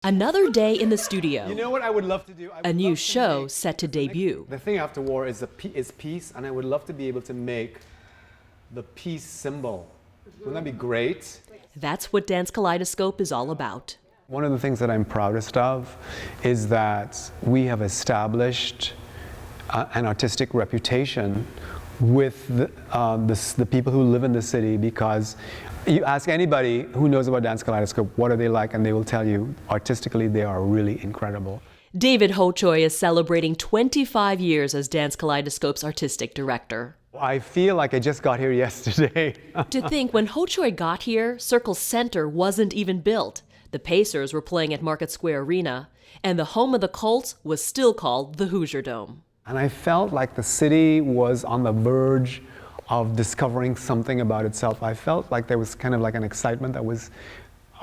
Another day in the studio. You know what I would love to do? A new show set to debut. The thing after war is peace, and I would love to be able to make the peace symbol. Wouldn't that be great? That's what Dance Kaleidoscope is all about. One of the things that I'm proudest of is that we have established an artistic reputation with the people who live in the city, because you ask anybody who knows about Dance Kaleidoscope, what are they like, and they will tell you, artistically, they are really incredible. David Hochoy is celebrating 25 years as Dance Kaleidoscope's artistic director. I feel like I just got here yesterday. To think, when Hochoy got here, Circle Center wasn't even built. The Pacers were playing at Market Square Arena, and the home of the Colts was still called the Hoosier Dome. And I felt like the city was on the verge of discovering something about itself. I felt like there was kind of like an excitement that was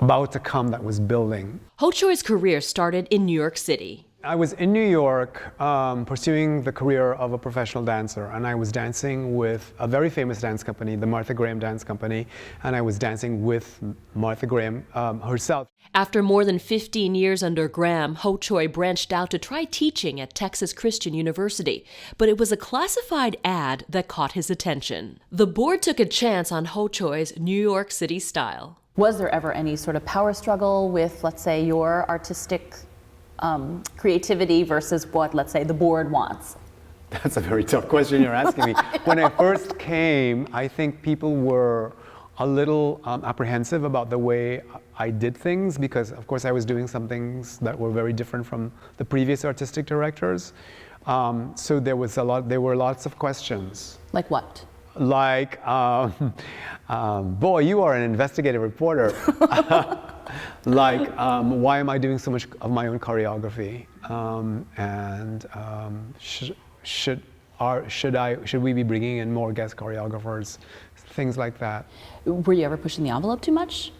about to come, that was building. Hochoy's career started in New York City. I was in New York pursuing the career of a professional dancer, and I was dancing with a very famous dance company, the Martha Graham Dance Company, and I was dancing with Martha Graham herself. After more than 15 years under Graham, Hochoy branched out to try teaching at Texas Christian University, but it was a classified ad that caught his attention. The board took a chance on Hochoy's New York City style. Was there ever any sort of power struggle with, let's say, your artistic creativity versus what, let's say, the board wants? That's a very tough question you're asking me. When I first came, I think people were a little apprehensive about the way I did things, because of course I was doing some things that were very different from the previous artistic directors. So there were lots of questions. Like what? Like, boy, you are an investigative reporter. Like, why am I doing so much of my own choreography? Should we be bringing in more guest choreographers? Things like that. Were you ever pushing the envelope too much?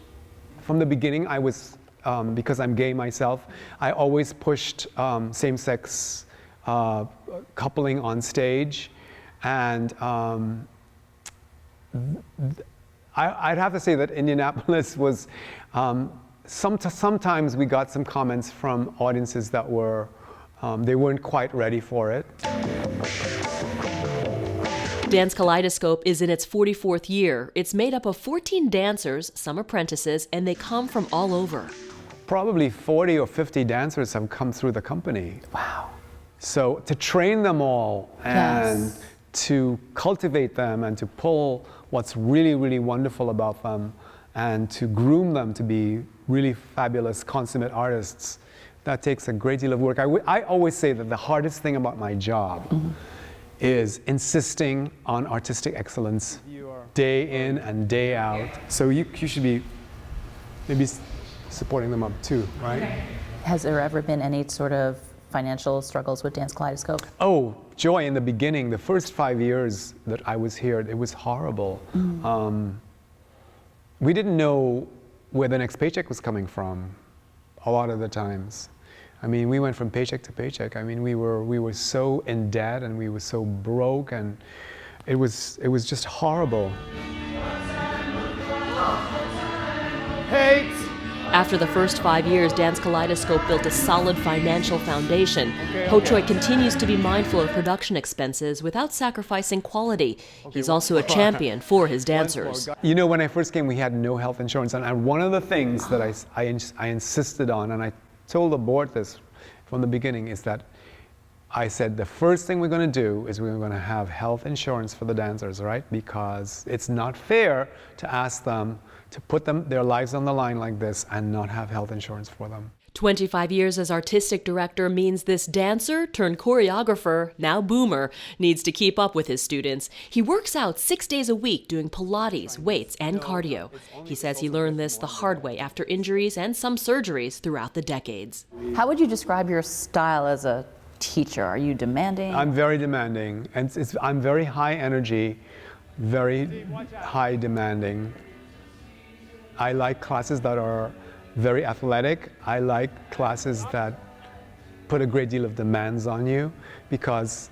From the beginning, I was, because I'm gay myself, I always pushed same-sex coupling on stage, and I'd have to say that Indianapolis was, sometimes we got some comments from audiences that were, they weren't quite ready for it. Dance Kaleidoscope is in its 44th year. It's made up of 14 dancers, some apprentices, and they come from all over. Probably 40 or 50 dancers have come through the company. Wow. So to train them all and to cultivate them and to pull what's really, really wonderful about them and to groom them to be really fabulous, consummate artists, that takes a great deal of work. I always say that the hardest thing about my job is insisting on artistic excellence day in and day out. So you should be maybe supporting them up too, right? Has there ever been any sort of financial struggles with Dance Kaleidoscope? Oh, joy in the beginning. The first 5 years that I was here, it was horrible. We didn't know where the next paycheck was coming from a lot of the times. I mean, we went from paycheck to paycheck. I mean, we were so in debt and we were so broke, and it was just horrible. Hate! After the first 5 years, Dance Kaleidoscope built a solid financial foundation. Hochoy continues to be mindful of production expenses without sacrificing quality. He's also a champion for his dancers. You know, when I first came, we had no health insurance, and one of the things that I insisted on, and I told the board this from the beginning, is that I said the first thing we're going to do is we're going to have health insurance for the dancers, right? Because it's not fair to ask them to put their lives on the line like this and not have health insurance for them. 25 years as artistic director means this dancer turned choreographer, now boomer, needs to keep up with his students. He works out 6 days a week doing Pilates, weights, and cardio. He says he learned this the hard way after injuries and some surgeries throughout the decades. How would you describe your style as a teacher? Are you demanding? I'm very demanding, and I'm very high energy, very high demanding. I like classes that are very athletic. I like classes that put a great deal of demands on you, because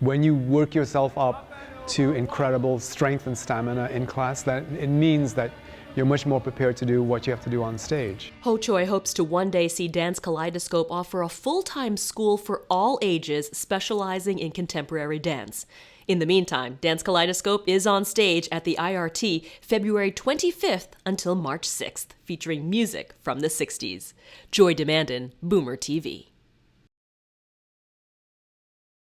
when you work yourself up to incredible strength and stamina in class, that it means that you're much more prepared to do what you have to do on stage. Hochoy hopes to one day see Dance Kaleidoscope offer a full-time school for all ages specializing in contemporary dance. In the meantime, Dance Kaleidoscope is on stage at the IRT February 25th until March 6th, featuring music from the 60s. Joy Demandin, Boomer TV.